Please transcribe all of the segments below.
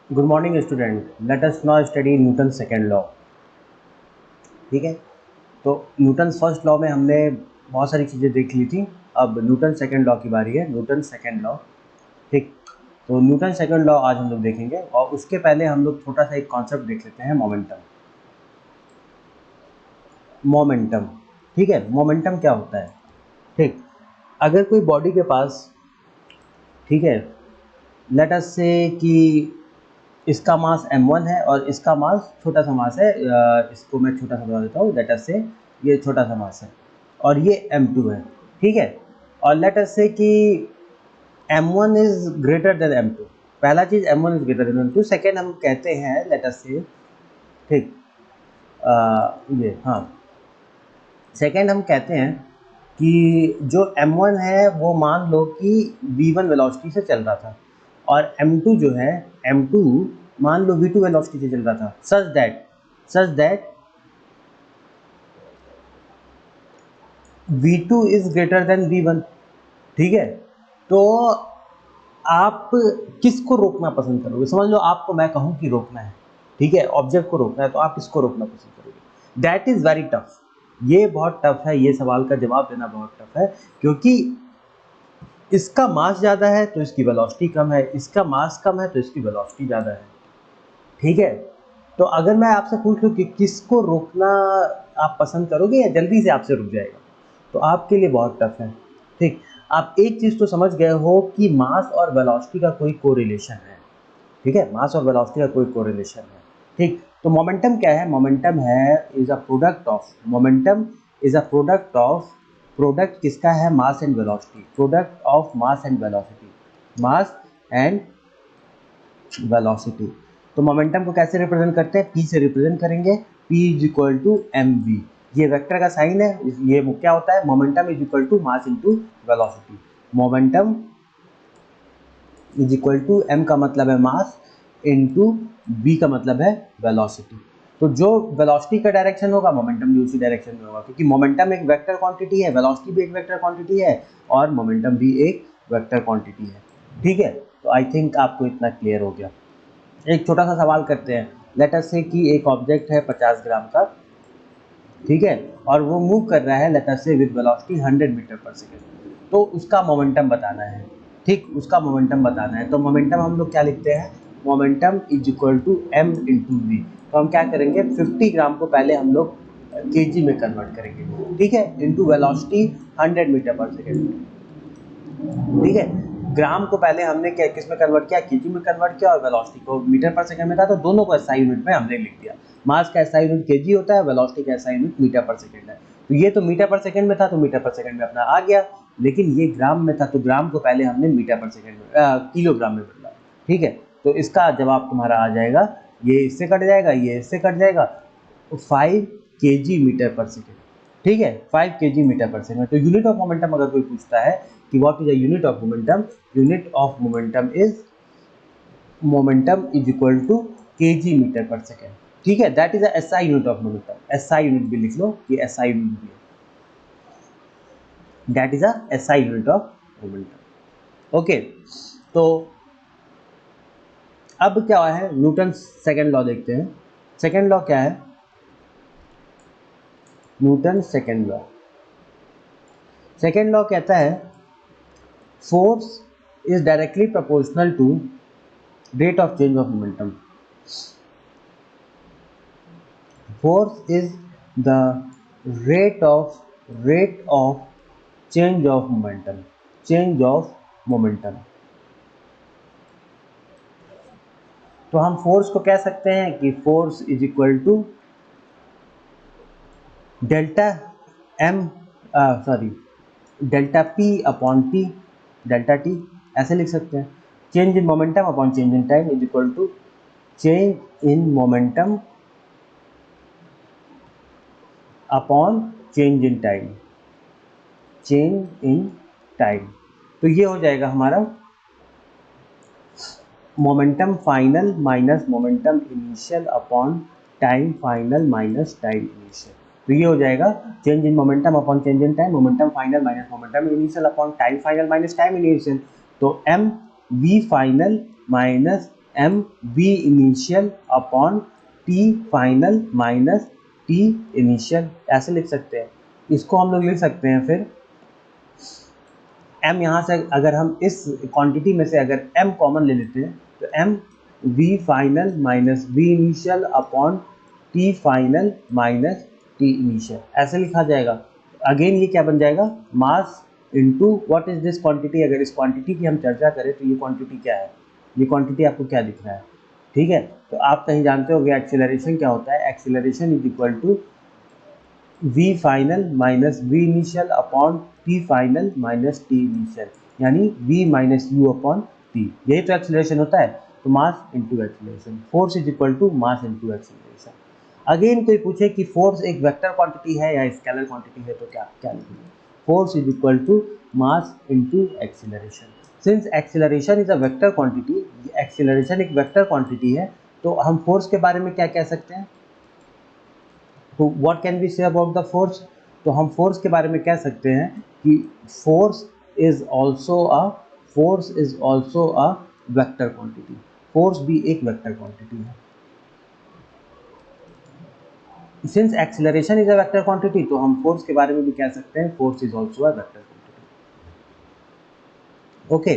Good morning student, let us now study Newton second law. ठीक है, तो Newton first law में हमने बहुत सारी चीज़ें देख ली थी। अब न्यूटन सेकेंड लॉ की बारी है, न्यूटन सेकेंड लॉ। ठीक, तो न्यूटन सेकेंड लॉ आज हम लोग देखेंगे और उसके पहले हम लोग छोटा सा एक कॉन्सेप्ट देख लेते हैं, मोमेंटम। मोमेंटम, ठीक है, मोमेंटम क्या होता है? ठीक, अगर कोई बॉडी के पास, ठीक है, लेट अस से कि इसका मास m1 है और इसका मास छोटा सा मास है, इसको मैं छोटा सा बता देता हूँ। लेट अस से ये छोटा सा मास है और ये m2 है, ठीक है। और लेट अस से कि m1 is greater than m2। पहला चीज m1 is greater than m2। Second हम कहते हैं, लेट अस से, ठीक, ये हाँ, सेकेंड हम कहते हैं कि जो m1 है वो मान लो कि v1 वेलोसिटी से चल रहा था और m2 जो है, m2 मान लो v2 वेलोसिटी से चल रहा था, such that v2 is greater than v1। ठीक है, तो आप किसको रोकना पसंद करोगे? समझ लो आपको मैं कहूं कि रोकना है, ठीक है, ऑब्जेक्ट को रोकना है, तो आप किसको रोकना पसंद करोगे? That is very tough. ये बहुत टफ है, ये सवाल का जवाब देना बहुत टफ है, क्योंकि इसका मास ज़्यादा है तो इसकी वेलोसिटी कम है, इसका मास कम है तो इसकी वेलोसिटी ज़्यादा है। ठीक है, तो अगर मैं आपसे पूछ लूँ कि किसको रोकना आप पसंद करोगे या जल्दी से आपसे रुक जाएगा, तो आपके लिए बहुत टफ है। ठीक, आप एक चीज़ तो समझ गए हो कि मास और वेलोसिटी का कोई कोरिलेशन है। ठीक है, मास और वेलोसिटी का कोई कोरिलेशन है। ठीक, तो मोमेंटम क्या है? मोमेंटम है is a product of, momentum is a product of, product किसका है? Mass and velocity, product of mass and velocity, mass and velocity. तो मोमेंटम को कैसे रिप्रेजेंट करते हैं? P से रिप्रेजेंट करेंगे, P is equal to mv। ये वेक्टर का साइन है, ये क्या होता है? Momentum is equal to mass into velocity. Momentum is equal to m का मतलब है मास इनटू v का मतलब है वेलोसिटी। तो जो वेलोसिटी का डायरेक्शन होगा मोमेंटम भी उसी डायरेक्शन में होगा, क्योंकि मोमेंटम एक वेक्टर क्वांटिटी है, वेलोसिटी भी एक वेक्टर क्वांटिटी है और मोमेंटम भी एक वेक्टर क्वांटिटी है। ठीक है, तो आई थिंक आपको इतना क्लियर हो गया। एक छोटा सा सवाल करते हैं। लेट अस से कि एक ऑब्जेक्ट है 50 ग्राम का, ठीक है, और वो मूव कर रहा है लेट अस से विद वेलोसिटी 100 मीटर पर सेकेंड। तो उसका मोमेंटम बताना है। ठीक, उसका मोमेंटम बताना है, तो मोमेंटम हम लोग क्या लिखते हैं? Momentum is equal to m into v. तो हम क्या करेंगे? 50 ग्राम को पहले हम लोग केजी में कन्वर्ट करेंगे, ठीक है, इंटू वेलोसिटी 100 मीटर पर सेकेंड। ठीक है, ग्राम को पहले हमने क्या किस में कन्वर्ट किया? केजी में कन्वर्ट किया, और वेलोसिटी को मीटर पर सेकंड में था, तो दोनों को एसआई यूनिट में हमने लिख दिया। मास का एसआई यूनिट केजी होता है, वेलोसिटी का SI unit metre per second है। तो ये तो मीटर पर सेकंड में था तो मीटर पर सेकंड में अपना आ गया, लेकिन ये ग्राम में था तो ग्राम को पहले हमने मीटर पर सेकंड में किलोग्राम में बदला। ठीक है, तो इसका जवाब तुम्हारा आ जाएगा, ये इससे कट जाएगा, ये इससे कट जाएगा, तो 5 केजी मीटर पर सेकंड। ठीक है, 5 केजी मीटर पर सेकंड। तो यूनिट ऑफ मोमेंटम अगर कोई पूछता है कि what is the unit of momentum, unit of momentum is, momentum is equal to kg metre per second. ठीक है, that is a SI unit of momentum. SI unit भी लिख लो कि एसआई यूनिट भी है, that is a SI unit of momentum. Okay, तो अब क्या है? न्यूटन सेकंड लॉ देखते हैं। सेकंड लॉ क्या है? Newton second law, second law कहता है force is directly proportional to rate of change of momentum. Force is the rate of change of momentum, change of momentum. तो हम force को कह सकते हैं कि force is equal to delta M, sorry, delta P upon T, delta T ऐसे लिख सकते हैं। Change in momentum upon change in time is equal to change in momentum upon change in time, change in time. तो ये हो जाएगा हमारा momentum final minus momentum initial upon time final minus time initial. तो ये हो जाएगा change in momentum upon change in time, momentum final minus momentum initial upon time final minus time initial. तो m v final minus m v initial upon t final minus t initial, ऐसे लिख सकते हैं। इसको हम लोग लिख सकते हैं फिर m, यहाँ से अगर हम इस क्वांटिटी में से अगर m कॉमन ले लेते हैं तो m v final minus v initial upon t final minus t initial, ऐसे लिखा जाएगा। अगेन ये क्या बन जाएगा, mass into what is this quantity. अगर इस क्वांटिटी की हम चर्चा करें तो ये क्वांटिटी क्या है, ये क्वांटिटी आपको क्या दिख रहा है, ठीक है। तो आप कहीं जानते हो एक्सेलरेशन क्या होता है, acceleration is equal to v final minus v initial upon t final minus t initial, यानी v minus u upon t, यही तो एक्सेलरेशन होता है। तो mass into acceleration, force is equal to mass into acceleration. Again कोई पूछे कि force एक वेक्टर क्वांटिटी है या स्केलर क्वांटिटी है, तो क्या लिखेंगे, force is equal to mass into acceleration. Since acceleration is a vector quantity, acceleration एक वेक्टर क्वांटिटी है, तो हम फोर्स के बारे में क्या कह सकते हैं, तो what can we say about the force, तो हम फोर्स के बारे में कह सकते हैं कि force is also a vector quantity, force भी एक वेक्टर क्वांटिटी है। Since acceleration is a vector quantity, तो हम फोर्स के बारे में भी कह सकते हैं force is also a vector quantity. Okay,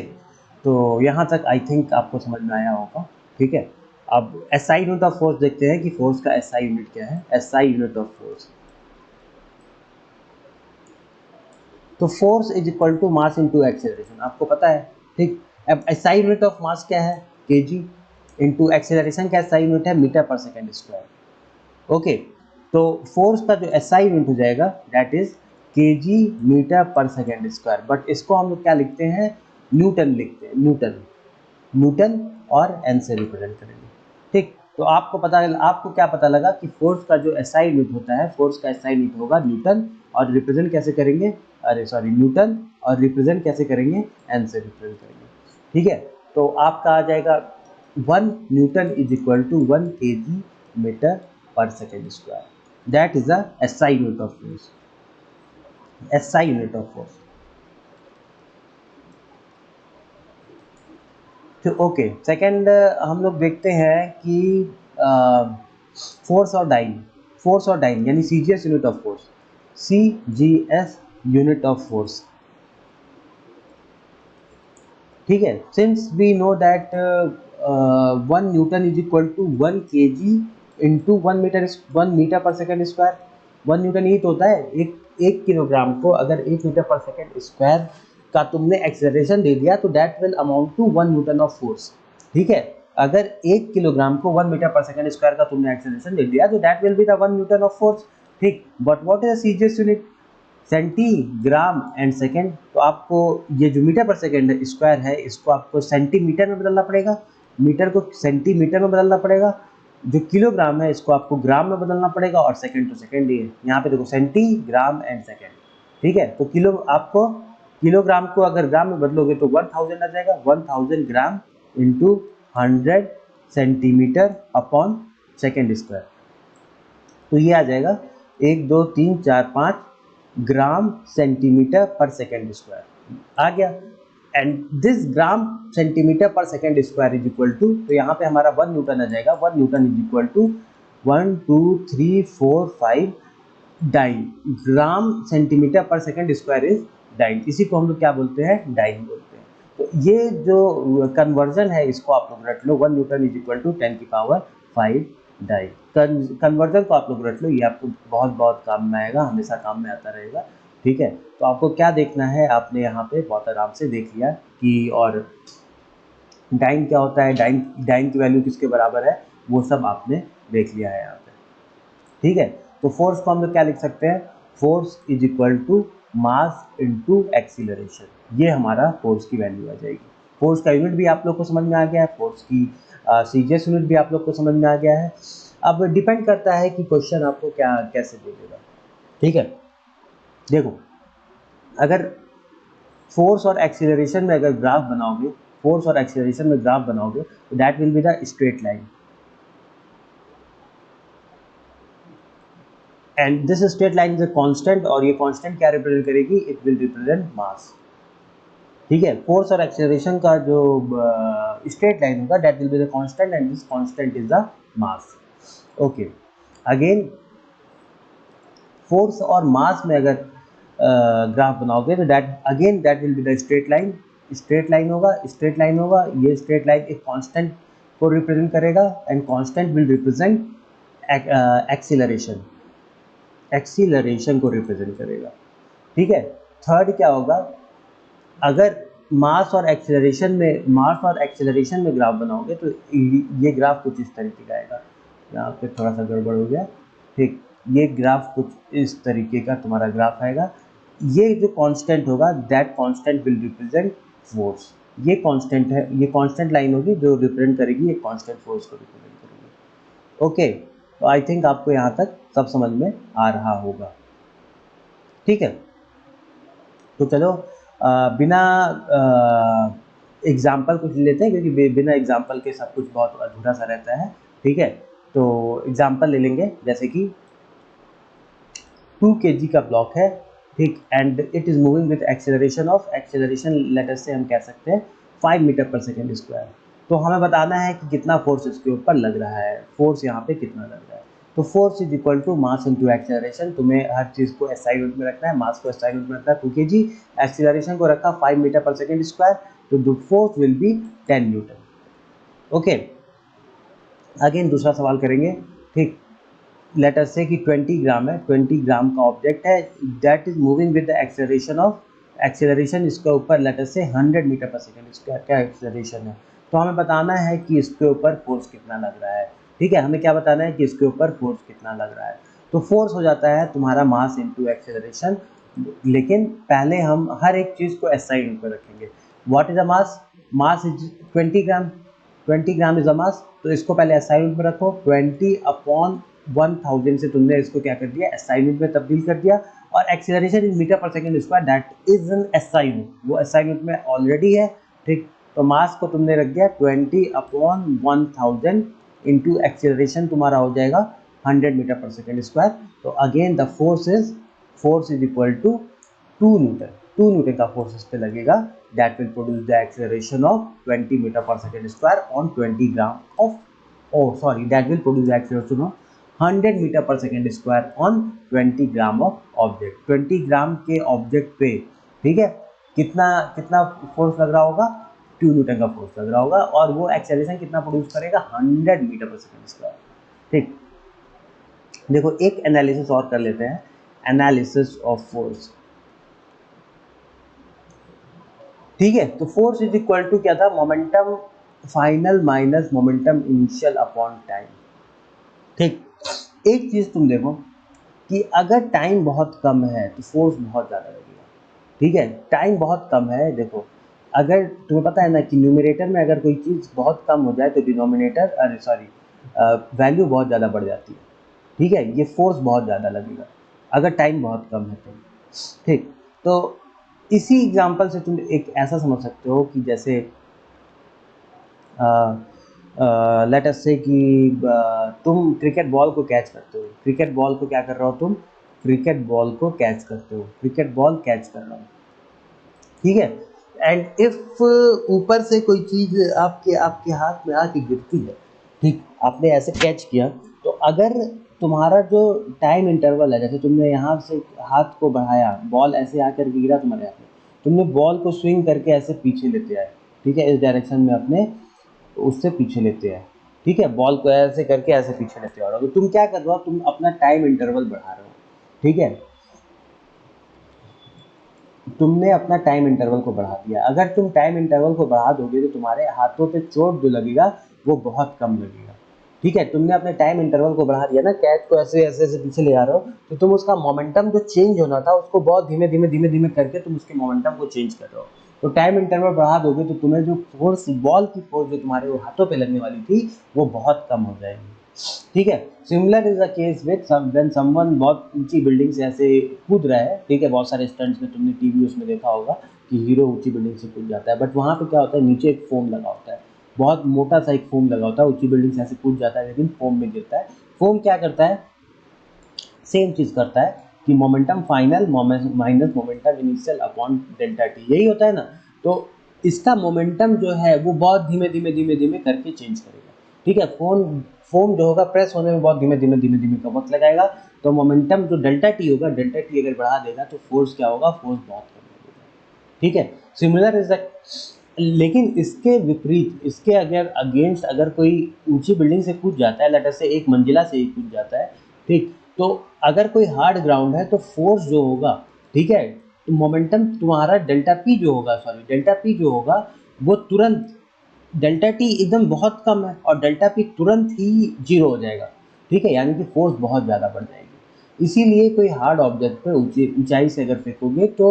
तो यहाँ तक आई थिंक आपको समझ में आया होगा, ठीक है। अब एसआई यूनिट ऑफ फोर्स देखते हैं कि फोर्स का एसआई यूनिट क्या है। एसआई यूनिट ऑफ फोर्स, तो force is equal to mass into acceleration, आपको पता है, ठीक। अब एसआई यूनिट ऑफ मास क्या है, केजी, इनटू एक्सेलरेशन का एसआई यूनिट है metre per second square. Okay, तो फोर्स का जो एसआई यूनिट हो जाएगा that is KG metre per second square, but इसको हम लोग क्या लिखते हैं, न्यूटन लिखते हैं, न्यूटन और एन से रिप्रेजेंट करेंगे, ठीक। तो आपको क्या पता लगा कि फोर्स का जो एसआई यूनिट होता है, फोर्स का एसआई यूनिट होगा न्यूटन, और रिप्रेजेंट कैसे करेंगे, न्यूटन, और रिप्रेजेंट कैसे करेंगे, एन से रिप्रेजेंट करेंगे, ठीक है। तो आपका आ जाएगा 1 Newton is equal to 1 kg metre पर second square, that is the SI unit of force, SI unit of force. तो ओके, सेकंड हम लोग देखते हैं कि फोर्स और डाइन यानी CGS unit of force, CGS unit of force, ठीक है। Since we know that 1 Newton is equal to 1 kg into 1 metre पर सेकेंड स्क्वायर। 1 न्यूटन ही तो होता है, एक किलोग्राम को अगर 1 मीटर पर सेकेंड स्क्वायर का तुमने एक्सेलरेशन दे दिया तो that will amount to 1 newton of force, ठीक है। अगर 1 किलोग्राम को 1 मीटर पर सेकेंड स्क्वायर का तुमने एक्सेलरेशन दे दिया तो that will be the 1 newton of force, ठीक। But what is the CGS unit, centigram and second. तो आपको ये जो मीटर पर सेकेंड स्क्वायर है इसको आपको सेंटीमीटर में बदलना पड़ेगा, मीटर को सेंटीमीटर में बदलना पड़ेगा, जो किलोग्राम है इसको आपको ग्राम में बदलना पड़ेगा, और सेकेंड तो सेकेंड ही है। यहाँ पे देखो सेंटीग्राम एंड सेकेंड, ठीक है। तो किलोग्राम को अगर ग्राम में बदलोगे तो 1000 आ जाएगा, 1000 gram into 100 centimetre upon second square, तो ये आ जाएगा 1 2 3 4 5 gram centimetre per second square आ गया। And this gram centimetre per second square is equal to, तो यहाँ पे हमारा 1 न्यूटन आ जाएगा, 1 Newton is equal to 1 2 3 4 5 dyne, gram centimetre per second square is dyne, इसी को हम लोग क्या बोलते हैं, डाइन बोलते हैं। तो ये जो कन्वर्जन है इसको आप लोग रट लो, 1 न्यूटन इज इक्वल टू 10 की पावर 5 डाइन। कन्वर्जन को आप लोग रट लो, ये आपको बहुत बहुत काम में आएगा, हमेशा काम में आता रहेगा, ठीक है। तो आपको क्या देखना है, आपने यहाँ पे बहुत आराम से देख लिया कि और डाइन क्या होता है, डाइन की वैल्यू किसके बराबर है, वो सब आपने देख लिया है यहाँ पे, ठीक है। तो फोर्स को हम लोग क्या लिख सकते हैं, force is equal to mass into acceleration, ये हमारा फोर्स की वैल्यू आ जाएगी। फोर्स का यूनिट भी आप लोग को समझ में आ गया है, फोर्स की सीजीएस यूनिट भी आप लोग को समझ में आ गया है। अब डिपेंड करता है कि क्वेश्चन आपको क्या कैसे दे देगा, ठीक है। देखो, अगर फोर्स और एक्सीलरेशन में अगर ग्राफ बनाओगे, फोर्स और एक्सीलरेशन में ग्राफ बनाओगे तो that will be the straight line, and this straight line is a constant, और ये कांस्टेंट क्या रिप्रेजेंट करेगी, इट विल रिप्रेजेंट मास, ठीक है। फोर्स और एक्सेलरेशन का जो स्ट्रेट लाइन होगा that will be the constant and this constant is the mass. Okay, again force और मास में अगर ग्राफ बनाओगे तो that will be the straight line होगा, स्ट्रेट लाइन होगा। ये स्ट्रेट लाइन एक कांस्टेंट को रिप्रेजेंट करेगा and constant will represent acceleration को रिप्रेजेंट करेगा। ठीक है। थर्ड क्या होगा, अगर मास और एक्सेलरेशन में ग्राफ बनाओगे तो ये ग्राफ कुछ इस तरीके का आएगा। यहाँ पे थोड़ा सा गड़बड़ हो गया। ठीक, ये ग्राफ कुछ इस तरीके का तुम्हारा ग्राफ आएगा। ये जो कांस्टेंट होगा that constant will represent force. ये कांस्टेंट है, ये कांस्टेंट लाइन होगी जो रिप्रेजेंट करेगी ये कांस्टेंट फोर्स को रिप्रेजेंट करेगी। ओके, तो आई थिंक आपको यहाँ तक सब समझ में आ रहा होगा। ठीक है, तो चलो बिना एग्जाम्पल कुछ लेते हैं, क्योंकि बिना एग्जाम्पल के सब कुछ बहुत अधूरा सा रहता है। ठीक है, तो एग्जाम्पल ले लेंगे, जैसे कि 2 kg का ब्लॉक है। ठीक, and it is moving with acceleration later से हम कह सकते हैं 5 मीटर पर सेकेंड स्क्वायर। तो हमें बताना है कि कितना फोर्स इसके ऊपर लग रहा है, फोर्स यहाँ पे कितना लग रहा है। तो force is equal to mass into acceleration. तुम्हें हर चीज़ को एसआई यूनिट में रखना है, मास को एसआई यूनिट में रखना है 2 kg, एक्सेलरेशन को रखा 5 मीटर पर सेकेंड स्क्वायर, तो the force will be 10 Newton. Okay, again दूसरा सवाल करेंगे। ठीक, लेट अस से कि 20 ग्राम है, 20 ग्राम का ऑब्जेक्ट है that is moving with the acceleration इसके ऊपर लेट अस से 100 मीटर पर सेकेंड स्क्वायर का एक्सेलरेशन है। तो हमें बताना है कि इसके ऊपर फोर्स कितना लग रहा है। ठीक है, हमें क्या बताना है कि इसके ऊपर फोर्स कितना लग रहा है। तो फोर्स हो जाता है तुम्हारा मास इंटू एक्सेलरेशन, लेकिन पहले हम हर एक चीज़ को एसआई यूनिट में रखेंगे। What is a mass? Mass is 20 gram, 20 gram is a mass. तो इसको पहले एसआई यूनिट में रखो, 20/1000 से तुमने इसको क्या कर दिया, एसआई यूनिट में तब्दील कर दिया। और एक्सेलरेशन इन मीटर पर second square that is an SI unit, वो एसआई यूनिट में ऑलरेडी है। ठीक, तो मास को तुमने रख दिया 20/1000 इंटू एक्सेलरेशन तुम्हारा हो जाएगा 100 मीटर पर सेकेंड स्क्वायर। तो again the force is equal to 2 newton. 2 newton का फोर्स इस पे लगेगा that will produce the acceleration of 20 metre पर second square on 20 gram of that will produce the acceleration of 100 metre पर second square on 20 gram of object. 20 gram के object पे, ठीक है, कितना कितना फोर्स लग रहा होगा? 2 न्यूटन का फोर्स लग रहा होगा, और वो एक्सेलरेशन कितना प्रोड्यूस करेगा? 100 मीटर पर सेकेंड स्क्वायर। ठीक, देखो एक एनालिसिस और कर लेते हैं, एनालिसिस ऑफ फोर्स। ठीक है, तो फोर्स इज इक्वल टू क्या था? Momentum final minus momentum initial upon time. ठीक, एक चीज तुम देखो कि अगर टाइम बहुत कम है तो फोर्स बहुत ज़्यादा लगेगा। ठीक है, टाइम बहुत कम है, देखो अगर तुम्हें पता है ना कि न्यूमरेटर में अगर कोई चीज़ बहुत कम हो जाए तो वैल्यू बहुत ज़्यादा बढ़ जाती है। ठीक है, ये फोर्स बहुत ज़्यादा लगेगा अगर टाइम बहुत कम है तो। ठीक, तो इसी एग्जांपल से तुम एक ऐसा समझ सकते हो कि जैसे लेट अस से कि तुम क्रिकेट बॉल को कैच करते हो। क्रिकेट बॉल को क्या कर रहे हो तुम? क्रिकेट बॉल को कैच करते हो, क्रिकेट बॉल कैच कर रहा हो। ठीक है, एंड इफ ऊपर से कोई चीज़ आपके आपके हाथ में आके गिरती है, ठीक, आपने ऐसे कैच किया, तो अगर तुम्हारा जो टाइम इंटरवल है, जैसे तुमने यहाँ से हाथ को बढ़ाया, बॉल ऐसे आकर गिरा तुम्हारे हाथ में, तुमने बॉल को स्विंग करके ऐसे पीछे लेते आए, ठीक है, इस डायरेक्शन में अपने उससे पीछे लेते आए। ठीक है, बॉल को ऐसे करके ऐसे पीछे लेते आ रहे हो, तो तुम क्या कर रहे हो? तुम अपना टाइम इंटरवल बढ़ा रहे हो। ठीक है, तुमने अपना टाइम इंटरवल को बढ़ा दिया। अगर तुम टाइम इंटरवल को बढ़ा दोगे तो तुम्हारे हाथों पे चोट जो लगेगा वो बहुत कम लगेगा। ठीक है, तुमने अपने टाइम इंटरवल को बढ़ा दिया ना, कैच को ऐसे ऐसे ऐसे पीछे ले आ रहे हो, तो तुम उसका मोमेंटम जो चेंज होना था उसको बहुत धीमे धीमे धीमे धीमे करके तुम उसके मोमेंटम को चेंज कर रहे हो। तो टाइम इंटरवल बढ़ा दोगे तो तुम्हें जो फोर्स, बॉल की फोर्स जो तुम्हारे वो हाथों पे लगने वाली थी वो बहुत कम हो जाएगी। ठीक है, similar is the case with when someone बहुत ऊंची बिल्डिंग से ऐसे कूद रहा है। ठीक है, बहुत सारे स्टंट्स में तुमने टीवी उसमें देखा होगा कि हीरो ऊंची बिल्डिंग से कूद जाता है, बट वहाँ पे क्या होता है, नीचे एक फोम लगा होता है, बहुत मोटा सा एक फोम लगा होता है। ऊंची बिल्डिंग से ऐसे कूद जाता है लेकिन फोम में गिरता है। फोम क्या करता है? सेम चीज़ करता है कि momentum final minus momentum initial upon delta T, यही होता है ना। तो इसका मोमेंटम जो है वो बहुत धीमे धीमे धीमे धीमे करके चेंज करेगा। ठीक है, फोम जो होगा प्रेस होने में बहुत धीमे धीमे धीमे धीमे का वक्त लगाएगा। तो मोमेंटम जो डेल्टा टी होगा, डेल्टा टी अगर बढ़ा देगा तो फोर्स क्या होगा, फोर्स बहुत कम लगेगा। ठीक है, सिमिलर इज द, लेकिन इसके विपरीत, इसके अगर अगेंस्ट अगर कोई ऊंची बिल्डिंग से कूद जाता है, लेट अस से एक मंजिला से ही कूद जाता है, ठीक, तो अगर कोई हार्ड ग्राउंड है तो फोर्स जो होगा, ठीक है, तो मोमेंटम तुम्हारा डेल्टा पी जो होगा, सॉरी डेल्टा पी जो होगा वो तुरंत, डेल्टा टी एकदम बहुत कम है और डेल्टा पी तुरंत ही जीरो हो जाएगा। ठीक है, यानी कि फोर्स बहुत ज़्यादा बढ़ जाएगी। इसीलिए कोई हार्ड ऑब्जेक्ट पर ऊंचाई से अगर फेंकोगे तो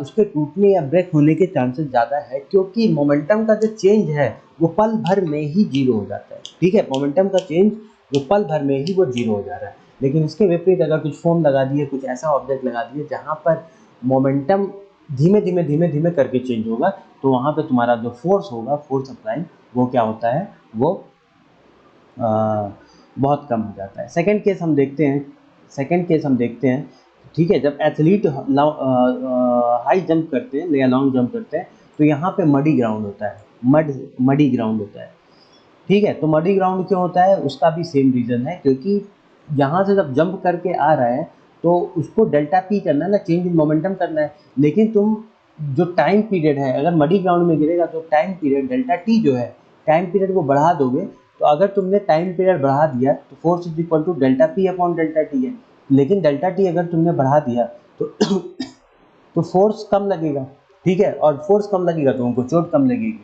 उसके टूटने या ब्रेक होने के चांसेस ज़्यादा है, क्योंकि मोमेंटम का जो चेंज है वो पल भर में ही जीरो हो जाता है। ठीक है, मोमेंटम का चेंज वो पल भर में ही वो जीरो हो जा रहा है। लेकिन इसके विपरीत अगर कुछ फोम लगा दिए, कुछ ऐसा ऑब्जेक्ट लगा दिए जहाँ पर मोमेंटम धीमे धीमे धीमे धीमे करके चेंज होगा, तो वहाँ पे तुम्हारा जो फोर्स होगा, फोर्स अप्लाई, वो क्या होता है, वो बहुत कम हो जाता है। सेकंड केस हम देखते हैं, सेकंड केस हम देखते हैं। ठीक है, जब एथलीट हाई जंप करते हैं या लॉन्ग जंप करते हैं तो यहाँ पे मडी ग्राउंड होता है, मडी ग्राउंड होता है। ठीक है, तो मडी ग्राउंड क्यों होता है, उसका भी सेम रीज़न है, क्योंकि यहाँ से जब जंप करके आ रहा है तो उसको डेल्टा पी करना है ना, चेंज इन मोमेंटम करना है। लेकिन तुम जो टाइम पीरियड है, अगर मडी ग्राउंड में गिरेगा तो टाइम पीरियड डेल्टा टी जो है, टाइम पीरियड को बढ़ा दोगे। तो अगर तुमने टाइम पीरियड बढ़ा दिया तो force is equal to delta P upon delta T है। लेकिन डेल्टा टी अगर तुमने बढ़ा दिया तो तो फोर्स कम लगेगा। ठीक है, और फोर्स कम लगेगा तो उनको चोट कम लगेगी।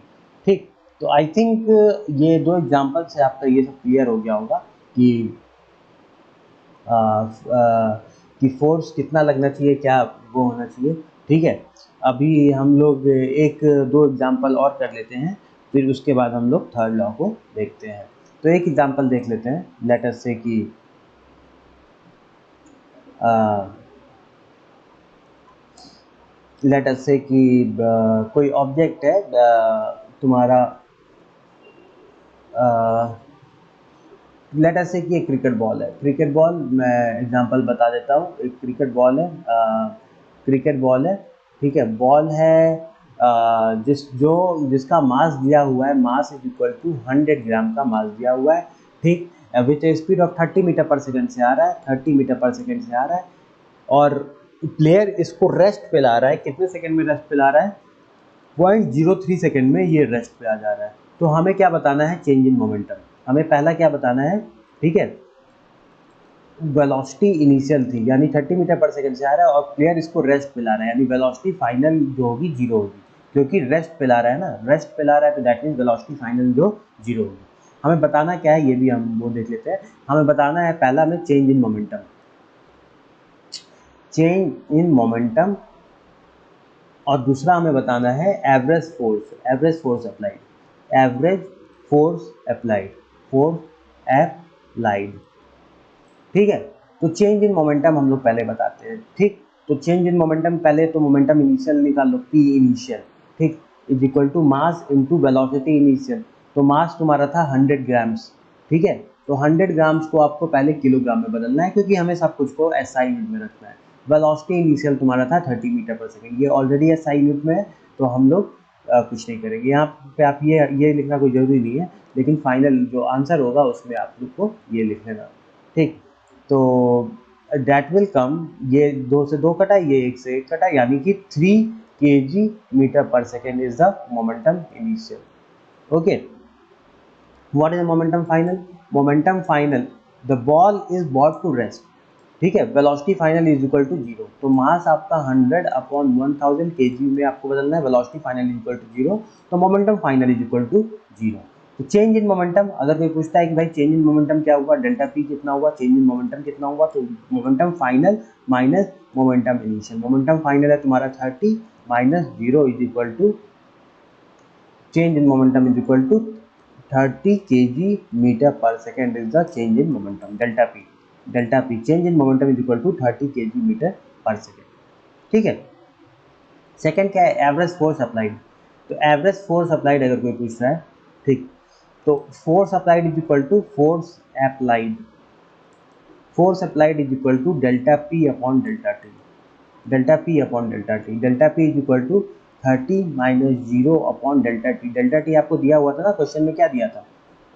ठीक, तो आई थिंक ये दो एग्जांपल से आपका ये सब क्लियर हो गया होगा कि आ, आ, कि फोर्स कितना लगना चाहिए, क्या वो होना चाहिए। ठीक है, अभी हम लोग एक दो एग्जांपल और कर लेते हैं, फिर उसके बाद हम लोग थर्ड लॉ को देखते हैं। तो एक एग्जांपल देख लेते हैं, लेट अस से कि लेट अस से कि कोई ऑब्जेक्ट है, तुम्हारा लेट अस से कि एक क्रिकेट बॉल है। क्रिकेट बॉल, मैं एग्जांपल बता देता हूँ, एक क्रिकेट बॉल है, क्रिकेट बॉल है। ठीक है, बॉल है जिसका मास दिया हुआ है, मास इज इक्वल टू 100 ग्राम का मास दिया हुआ है। ठीक, with speed of 30 metre per second से आ रहा है, 30 मीटर पर सेकंड से आ रहा है, और प्लेयर इसको रेस्ट पे ला रहा है। कितने सेकंड में रेस्ट पे ला रहा है, 0.03 सेकंड में ये रेस्ट पे आ जा रहा है। तो हमें क्या बताना है, चेंज इन मोमेंटम। हमें पहला क्या बताना है, ठीक है, वेलोसिटी इनिशियल थी, यानी 30 मीटर पर सेकंड से आ रहा है और प्लेयर इसको रेस्ट पे ला रहा है, यानी वेलोसिटी फाइनल जो होगी जीरो होगी, क्योंकि रेस्ट पे ला रहा है ना, रेस्ट पे ला रहा है तो दैट मीन्स वेलोसिटी फाइनल जो जीरो होगी। हमें बताना क्या है, ये भी हम वो देख लेते हैं। हमें बताना है पहला में change in momentum, change in momentum, और दूसरा हमें बताना है average force, average force applied, average force applied, force applied. ठीक है, तो चेंज इन मोमेंटम हम लोग पहले बताते हैं। ठीक, तो चेंज इन मोमेंटम पहले तो मोमेंटम इनिशियल निकाल लो, पी इनिशियल, ठीक, is equal to mass into velocity initial. तो मास तुम्हारा था 100 ग्राम्स। ठीक है, तो 100 ग्राम्स को आपको पहले किलोग्राम में बदलना है, क्योंकि हमें सब कुछ को एसआई यूनिट में रखना है। वेलोसिटी इनिशियल तुम्हारा था 30 मीटर पर सेकंड, ये ऑलरेडी एसआई यूनिट में है, तो हम लोग कुछ नहीं करेंगे यहाँ पे। आप ये लिखना कोई ज़रूरी नहीं है, लेकिन फाइनल जो आंसर होगा उसमें आप लोग को ये लिख लेना। ठीक, तो दैट विल कम, ये 2 से 2 कटा, ये 1 से 1 कटा, यानी कि 3 kg मीटर पर second is the momentum initial. Okay, what is momentum final, momentum final, the ball is brought to rest. ठीक है, velocity final is equal to zero, तो मास आपका 100 अपॉन 1000 kg में आपको बदलना है, velocity final is equal to zero, तो momentum final is equal to zero. तो चेंज इन मोमेंटम, अगर कोई पूछता है कि भाई चेंज इन मोमेंटम क्या हुआ, डेल्टा पी कितना हुआ, चेंज इन मोमेंटम कितना हुआ, तो momentum final minus momentum initial, momentum final है तुम्हारा 30 minus zero is equal to change in momentum is equal to 30 kg metre पर second is the change in momentum, delta p, delta p change in momentum is equal to 30 kg metre पर second. ठीक है, second क्या है, average force applied. तो average force applied अगर कोई पूछ रहा है, ठीक, तो force applied is equal to force applied, force applied is equal to delta P upon delta T, delta P upon delta T, delta P is equal to 30 minus 0 upon delta T. Delta T आपको दिया हुआ था ना, question में क्या दिया था,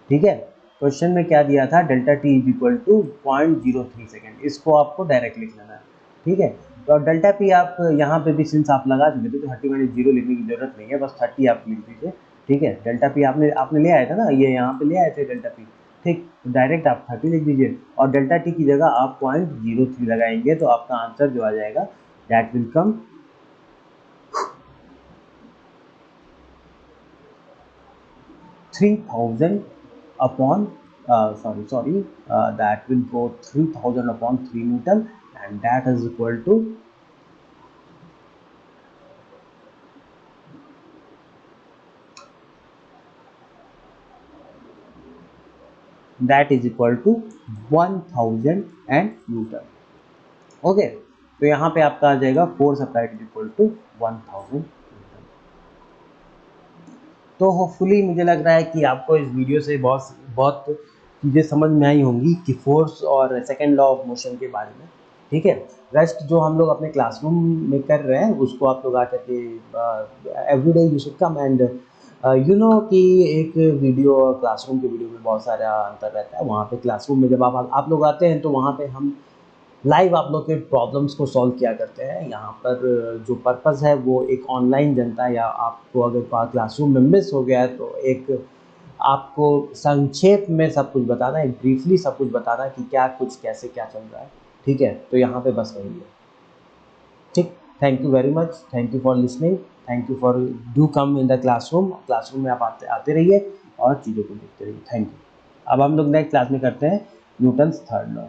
ठीक है, क्वेश्चन में क्या दिया था, delta T is equal to 0.03 second. इसको आपको डायरेक्ट लिख लेना है, ठीक है। तो अब डेल्टा पी आप यहाँ पे भी सिंस आप लगा चुके थे तो 30 माइनस 0 लिखने की जरूरत नहीं है, बस 30 आप लिख दीजिए, ठीक है। डेल्टा पी आपने आपने ले आया था ना, ये यहाँ पे ले आए थे डेल्टा पी, ठीक, तो डायरेक्ट आप 30 लिख दीजिए और डेल्टा टी की जगह आप 0.03 लगाएंगे तो आपका आंसर जो आ जाएगा that will come 3000 upon that will go 3000 upon 3 Newton, and that is equal to that is equal to 1000 and Newton। Okay, तो यहाँ पे आपका आ जाएगा force applied is equal to 1000 Newton। तो होपफुली मुझे लग रहा है कि आपको इस वीडियो से बहुत बहुत चीज़ें समझ में आई होंगी कि फोर्स और सेकेंड लॉ ऑफ मोशन के बारे में, ठीक है। रेस्ट जो हम लोग अपने क्लासरूम में कर रहे हैं उसको आप लोग आकर के every day you should come and you know कि एक वीडियो और क्लासरूम के वीडियो में बहुत सारा अंतर रहता है। वहाँ पे क्लासरूम में जब आप लोग आते हैं तो वहाँ पे हम लाइव आप लोग के प्रॉब्लम्स को सॉल्व किया करते हैं। यहाँ पर जो पर्पज़ है वो एक ऑनलाइन जनता या आपको अगर क्लासरूम में मिस हो गया है तो एक आपको संक्षेप में सब कुछ बताना, एक ब्रीफली सब कुछ बताना कि क्या कुछ कैसे क्या चल रहा है, ठीक है। तो यहाँ पे बस वही है, ठीक। Thank you very much, thank you for listening, thank you for do come in the classroom. Classroom में आप आते रहिए और चीज़ों को देखते रहिए। Thank you. अब हम लोग नेक्स्ट क्लास में करते हैं न्यूटन्स थर्ड लॉ।